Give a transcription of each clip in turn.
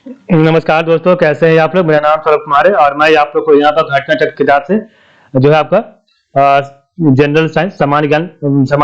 नमस्कार दोस्तों, कैसे हैं आप लोग। मेरा नाम सौरभ कुमार है और मैं आप लोग को यहाँ पर घटना चक्र किताब से जो है आपका जनरल साइंस सामान्य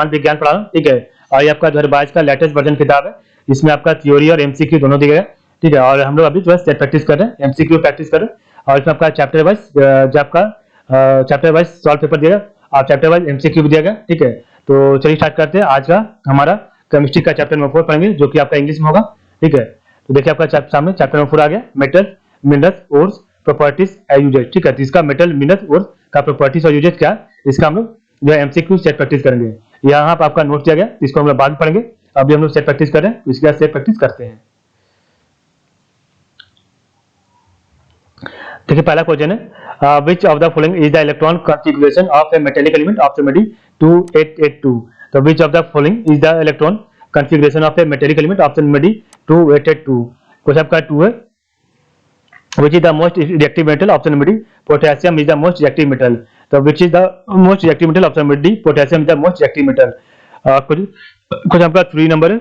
विज्ञान पढ़ा रहा हूँ। ठीक है, और ये आपका 2022 का लेटेस्ट वर्जन किताब है। इसमें आपका थ्योरी और एमसीक्यू दोनों दिए गए हैं। ठीक है, और हम लोग अभी जो है सेट प्रैक्टिस कर रहे हैं, एमसीक्यू प्रैक्टिस कर रहे हैं। और इसमें आपका चैप्टर वाइज जो आपका चैप्टर वाइज सॉल्व पेपर दिया गया और चैप्टर वाइज एमसीक्यू भी दिया गया। ठीक है, तो चलिए स्टार्ट करते हैं। आज का हमारा केमिस्ट्री का चैप्टर नंबर 4 पढ़ेंगे, जो कि आपका इंग्लिश में होगा। ठीक है, तो देखिए आपका सामने चैप्टर नंबर 4 आ गया, metal minerals ores properties and uses. ठीक है, तो इसका मेटल मिनरल्स ओर्स का प्रॉपर्टीज और यूजेज क्या है, इसका हम लोग जो है एमसीक्यू सेट प्रैक्टिस करेंगे। यहाँ पर आपका नोट दिया गया, इसको हम लोग बाद में पढ़ेंगे। अभी हम लोग सेट प्रैक्टिस कर रहे हैं, इसके बाद सेट प्रैक्टिस करते हैं। देखिए पहला क्वेश्चन है, which of the following is the electron configuration of A metallic element of symmetry 2882। तो which of the following is the electron configuration of A metallic element of symmetry 2882। Question आपका 2 है, which is the most reactive metal? option number D, potassium is the most reactive metal. So which is the most reactive metal? option number D, potassium is the most reactive metal. कुछ आपका 3 number है,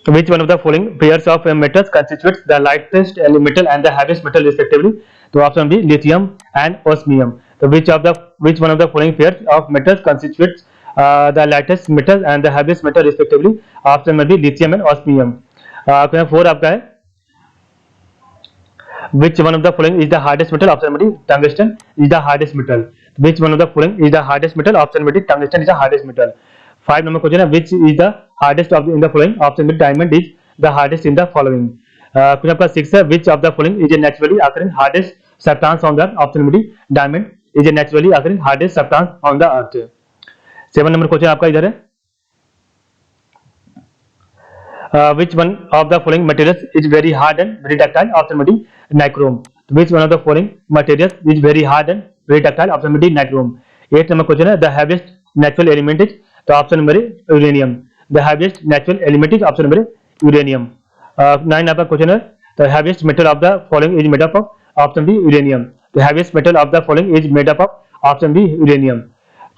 which one of the following pairs of metals constitutes the lightest metal and the heaviest metal respectively? तो option B, lithium and osmium. So which one of the following pairs of metals constitutes the lightest metal and the heaviest metal respectively? option number B, lithium and osmium. question 4 आपका है, which one of the following is the hardest metal? option number D, tungsten is the hardest metal. which one of the following is the hardest metal? option number D, tungsten is the hardest metal. 5 number question है, which is the hardest of in the following? option number D, diamond is the hardest in the following. question आपका 6 है, which of the following is a naturally occurring hardest substance on the earth? option number D, diamond is a naturally occurring hardest substance on the earth. 7 number question आपका इधर है, which one of the following materials is very hard and very ductile? option number D, nichrome. which one of the following materials is very hard and very ductile? option number D, nichrome. 8 number question है, the heaviest natural element is? तो option number है uranium. the heaviest natural element is? Option number है uranium. 9 आपका question है, the heaviest metal of the following is made up of? Option B, uranium. the heaviest metal of the following is made up of? Option B, uranium.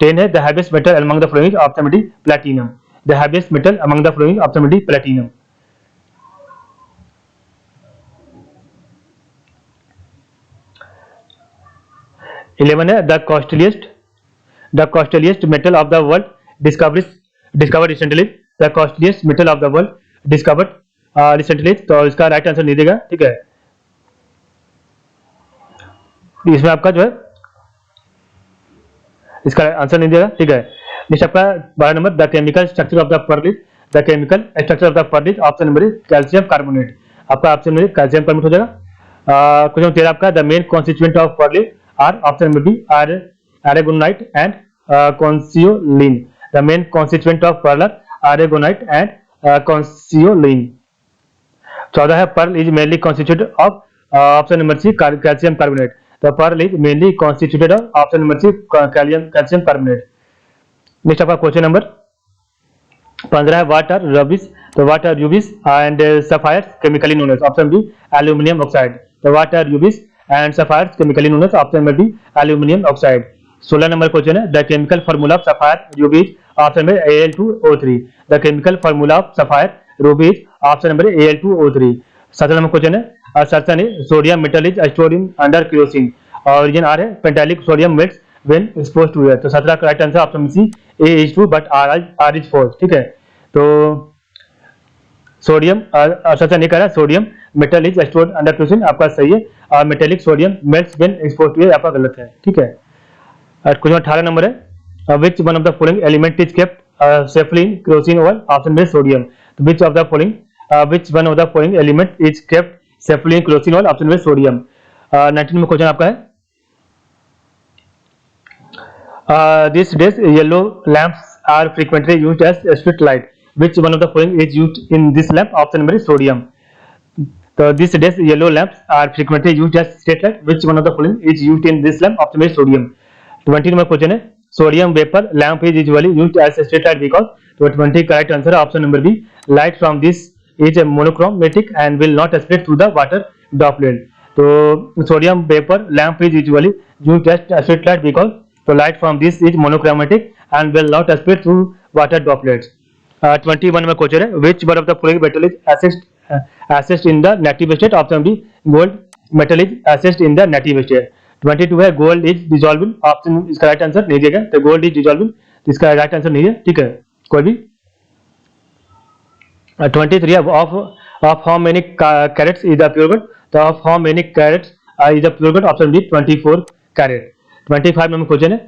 10 है, the heaviest metal among the following is? Option number D, platinum. the heaviest metal among the following is? Option number D, platinum. 11 है, the costliest metal of the world discovered recently. the costliest metal of the world discovered recently. तो इसका right answer नहीं देगा. ठीक है, इसमें आपका जो है इसका आंसर नहीं देगा. ठीक है, नेक्स्ट आपका 12 number, the chemical structure of the pearl is? The chemical structure of the pearl is? Option number is calcium carbonate. आपका ऑप्शन नंबर कैल्शियम कार्बोनेट हो जाएगा. क्वेश्चन 13 आपका, the main constituent of pearl is? Are option number B, aragonite and conceoline. the main constituent of pearl are aragonite and conceoline. 14 है, pearl is mainly constituted of? Option number C, calcium carbonate. तो pearl is mainly constituted of? Option number C, calcium carbonate. Next आपका question number 15 है, what are rubies? तो what are rubies and sapphires chemically known as? Option B, aluminium oxide. तो what are rubies and sapphires chemically known as? Option number B, aluminium oxide. 16 number question है, the chemical formula of sapphire rubies? Option number Al2O3. The chemical formula of sapphire rubies? Option number Al2O3. 17 number question है, assertion is sodium metal is stored in under kerosene. origin R है, metallic sodium melts when exposed to air. तो 17 का right answer option C, A is true but R is false. ठीक है, तो sodium assertion नहीं कर रहा, sodium metal is stored under kerosene आपका सही है, और metallic sodium melts when exposed to air आपका गलत है. ठीक है, क्वेश्चन 18 नंबर है, which one of the following element is kept safely in kerosene oil? Option B, sodium. तो which one of the following element is kept safely in kerosene oil? Option B, sodium. 19 number question आपका है, these days yellow lamps are frequently used as street light. which one of the following is used in this lamp? Option number sodium. तो these days yellow lamps are frequently used as street light. which one of the following is used in this lamp? Option number sodium. 20 number question है, sodium vapour lamp is usually used as a street light because? तो 20 का right answer है option number B, light from this is monochromatic and will not spread through the water droplet. तो sodium vapour lamp is usually used as a street light because? तो light from this is monochromatic and will not spread through water droplets. 21 में question है, which one of the following metal is assessed in the native state? Option B gold metal is assessed in the native state. 22 है, gold is dissolving, option इसका right answer नहीं दिया गया, तो gold is dissolving, इसका right answer नहीं है, ठीक है कोई भी। 23 है, of how many carats is the pure gold, तो of how many carats is the pure gold, option B 24 carat. 25 number question है,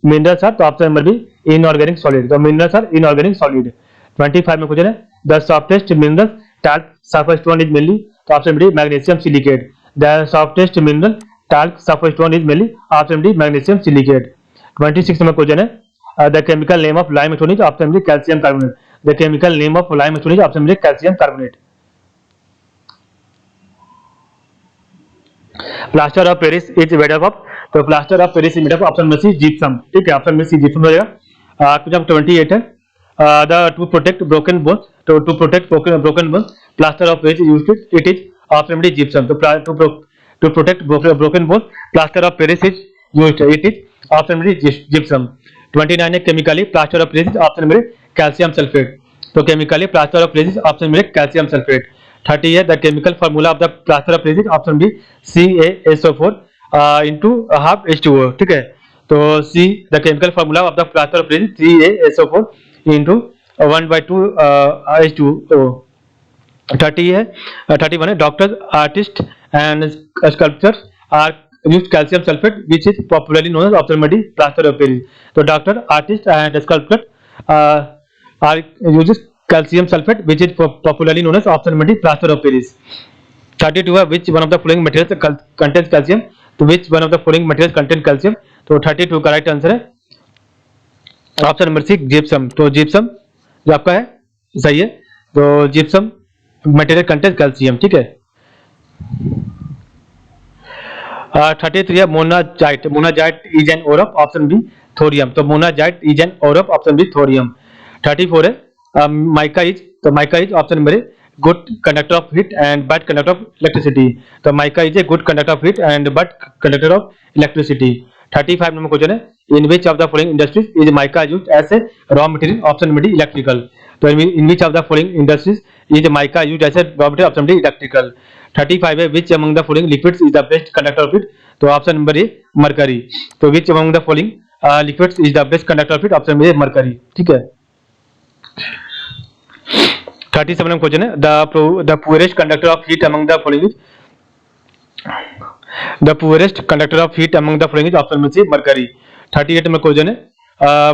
मिनरल्स आर, तो option number B inorganic solid, तो मिनरल्स आर इनऑर्गेनिक सॉलिड। 25 में question है, the softest mineral talc sulphur stone is mainly, तो option B magnesium silicate, the softest mineral talc sulphur stone is mainly, option D magnesium silicate. 26 में question है, the chemical name of limestone is, option B calcium carbonate, the chemical name of limestone is, option B calcium carbonate. Plaster of Paris is made up of, तो plaster of Paris is made up, option में C gypsum, ठीक है option में C gypsum हो जाएगा। Question 28 है, the to protect broken bones, तो to protect broken bones plaster of Paris used, it is option D gypsum, तो to protect broken bones plaster of Paris is used, it is option D gypsum. 29 है, chemically plaster of Paris, option में calcium sulphate, तो chemically plaster of Paris, option में calcium sulphate. 30 है, the chemical formula of the plaster of Paris, option B CaSO4 into half H2O, ठीक है, तो see the chemical formula of the plaster of Paris CaSO4 into 1/2 H2O। 30 है, 31 है, doctors artist and sculptures are use calcium sulphate which is popularly known as, option D plaster of Paris, तो doctor artist and sculpture are use calcium sulfate which is popularly known as, option D plaster of Paris। 32 है, which one of the following materials contains calcium, तो which one of the following materials contain calcium, तो 32 का right answer है option number सी gypsum, तो gypsum जो आपका है सही है, तो जिप्सम मटेरियल कंटेन्स कैल्शियम, ठीक है। 33 है, monazite is an ore of, option B thorium, तो monazite is an ore of, option B thorium. 34 है, माइका इज, तो mica is option number good conductor of heat and bad conductor of electricity, तो mica is a good conductor of heat and bad conductor of electricity. 35 number question है, in which of the following industries is mica used as a raw material, option number D electrical, तो in which of the following industries is mica used as a raw material, option D electrical. 35 है, which among the following liquids is the best conductor of heat, तो option number A mercury, तो which among the following liquids is the best conductor of heat, option number A mercury, ठीक है। 37 number question है, the poorest conductor of heat among the following is, the poorest conductor of heat among the following is, option में से mercury. 38 number question है,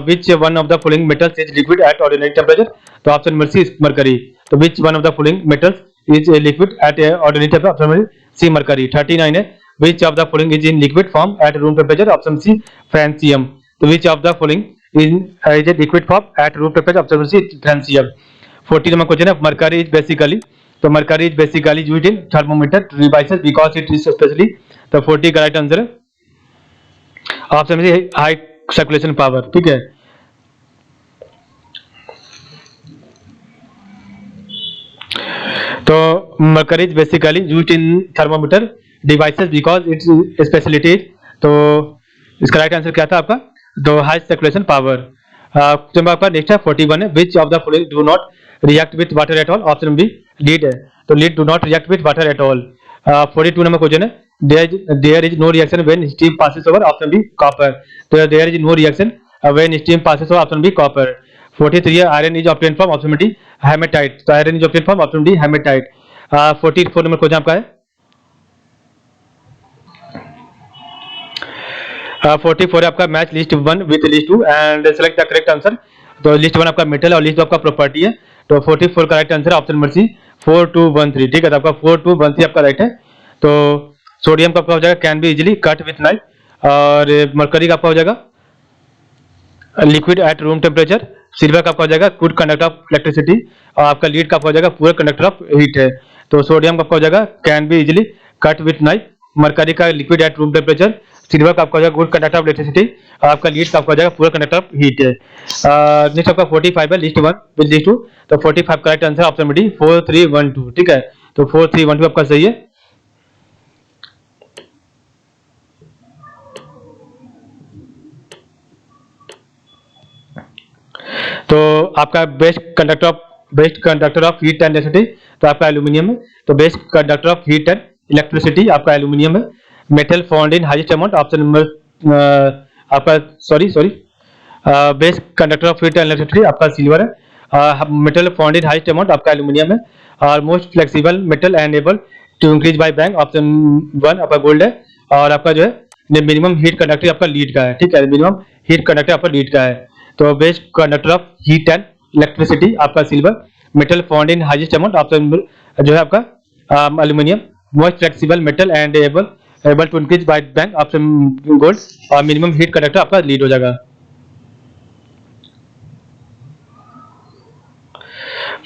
which one of the following metals is liquid at ordinary temperature, तो option number C mercury, तो which one of the following metals is liquid at ordinary temperature, option number C mercury. 39 है, which of the following is in liquid form at room temperature, option C francium, तो which of the following is a liquid form at room temperature, option C francium. 40 number question है, mercury is basically, तो mercury is basically used in thermometer devices because it is specially, तो 40 का right answer है option C high circulation power, ठीक है। तो mercury is basically used in thermometer devices because its speciality, तो इसका right answer क्या था आपका, तो हाई सर्कुलेशन पावर। आपका नेक्स्ट है 41 है, which of the following do not react with water at all, option B lead है, तो lead do not react with water at all. 42 number question है, there is no reaction when steam passes over, option B copper, तो there is no reaction when steam passes over, option B copper. 43 है, iron is obtained from, option D hematite, तो iron is obtained from, option D hematite. 44 number question आपका है, 44 आपका match list 1 with list 2 and select the correct answer, तो list 1 आपका metal और list 2 आपका property है, तो 44 का right answer option number C 4213, ठीक है, तो आपका 4213 आपका राइट है। तो सोडियम का आपका हो जाएगा can be easily cut with knife, और मरकरी का आपका हो जाएगा liquid at room temperature, silver का आपका हो जाएगा गुड कंडक्टर ऑफ इलेक्ट्रिसिटी, और आपका लीड का आपका हो जाएगा पूरा कंडक्टर ऑफ हीट है, तो सोडियम का आपका हो जाएगा can be easily cut with knife, mercury का liquid at room temperature, silver का आपका हो जाएगा गुड कंडक्टर ऑफ इलेक्ट्रिसिटी, आपका लीड का आपका हो जाएगा पूरा कंडक्टर ऑफ हीट है। नेक्स्ट आपका 45 है, लिस्ट 1 विद लिस्ट 2, तो 45 का राइट आंसर ऑप्शन डी 4312, ठीक है, तो 4312 आपका सही है। तो आपका best conductor of heat and electricity तो आपका एल्यूमिनियम है। तो best conductor of heat and electricity आपका एल्यूमिनियम है। Metal found in highest amount option number आपका sorry best conductor of heat and electricity आपका सिल्वर है। Metal found in highest amount आपका एल्यूमिनियम है। और most flexible metal and able to increase by bank option 1 आपका gold है। और आपका जो है मिनिमम हीट कंडक्टर आपका लीड का है, ठीक है, मिनिमम हीट कंडक्टर आपका लीड का है। तो best conductor of heat and electricity आपका silver. Metal found in highest amount option जो है आपका aluminium. Most flexible metal and able to increase by bank option gold. और मिनिमम हीट कंडक्टर आपका लीड हो जाएगा।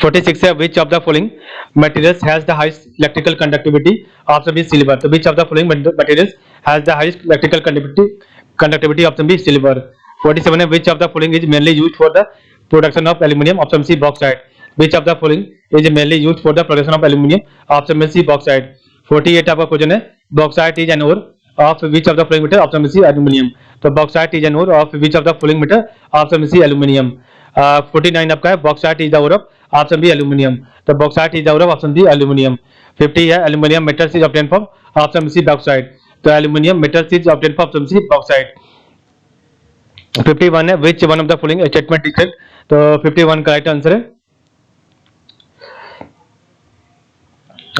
46 है which of the following materials has the highest electrical conductivity option B silver. तो which of the following materials has the highest electrical conductivity option B silver. 47 है which of the following is mainly used for the production of aluminium option C bauxite. Which of the following is mainly used for the production of aluminium option C bauxite. 48 आपका question है bauxite is an ore of which of the following metal option C aluminium. तो bauxite is an ore of which of the following metal option C aluminium. 49 आपका है bauxite is the ore of option B aluminium. तो bauxite is the ore of option B aluminium. 50 है aluminium metal is obtained from option C bauxite. तो aluminium metal is obtained from option C bauxite. 51 है which one of the following statement is correct. तो 51 correct answer है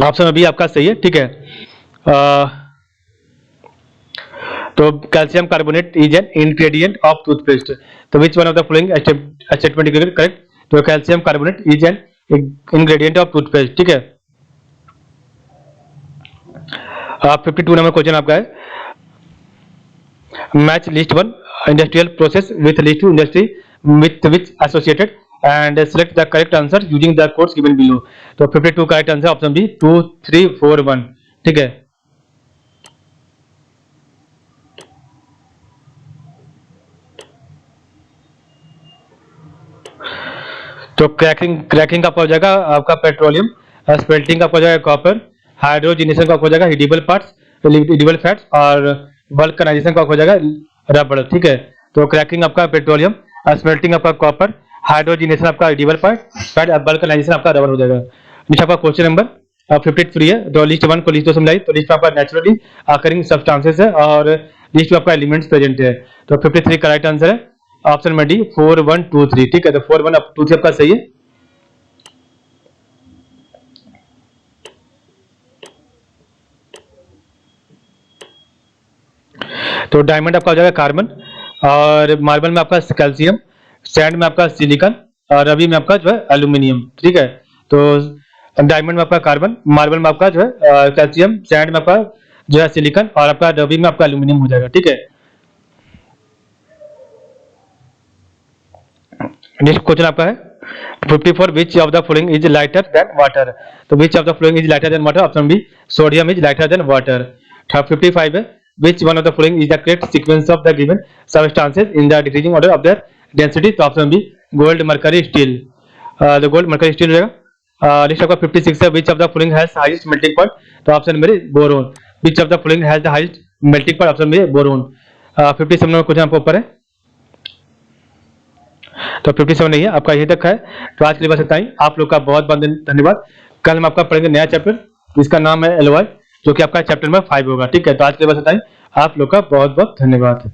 option B आपका सही है, ठीक है। तो calcium carbonate is an ingredient of toothpaste. तो which one of the following statement is correct. तो calcium carbonate is an ingredient of toothpaste, ठीक है। 52 नंबर क्वेश्चन आपका है match list 1 industrial process with list 2 industry with which associated and select the correct answer using the codes given below. तो 52 correct answer option B 2 3 4 1, ठीक है। तो cracking का हो जाएगा आपका पेट्रोलियम। स्पेल्टिंग का हो जाएगा कॉपर। हाइड्रोजिनेशन का हो जाएगा हिडिबल पार्ट्स हिडिबल फैट्स। और वल्कनाइजेशन का हो जाएगा रबड़, ठीक है। तो क्रैकिंग आपका पेट्रोलियम, स्मेल्टिंग आपका कॉपर, हाइड्रोजिनेशन आपका हिडिबल पार्ट, वल्कनाइजेशन आपका रबड़ हो जाएगा। नीचे आपका क्वेश्चन नंबर 53 है। तो लिस्ट 1 को लिस्ट 2 समझाइए। तो लिस्ट आपका नेचुरली अकरिंग सब्सटेंसेस है और लिस्ट 2 आपका एलिमेंट्स प्रेजेंट है। तो 53 का राइट आंसर है ऑप्शन में डी 4 1 2 3, ठीक है। तो 4 1 2 3 आपका सही है। तो डायमंड आपका हो जाएगा कार्बन और मार्बल में आपका कैल्शियम, सैंड में आपका सिलिकॉन और रवि में आपका जो है एल्यूमिनियम, ठीक है। तो डायमंड में आपका कार्बन, मार्बल में आपका जो है कैल्शियम, सैंड में आपका जो है सिलिकॉन और आपका रवि में आपका एल्यूमिनियम हो जाएगा, ठीक है। नेक्स्ट क्वेश्चन आपका है 54 which of the following is lighter than water. तो which of the following is lighter than water option B sodium is lighter than water. 55 है which one of the following is the correct sequence of the given substances in the decreasing order of their density. तो option B gold mercury steel. The gold mercury steel हो जाएगा। Next आपका 56 है which of the following has highest melting point. तो option मेरे boron. Which of the following has the highest melting point option मेरे boron. 57 number question आपको ऊपर है। तो 57 नहीं है आपका यही तक है। तो आज के लिए बस इतना ही। आप लोग का बहुत बहुत धन्यवाद। कल हम आपका पढ़ेंगे नया चैप्टर जिसका नाम है एलॉय, जो कि आपका चैप्टर नंबर 5 होगा, ठीक है। तो आज के लिए बस इतना ही। आप लोग का बहुत बहुत धन्यवाद।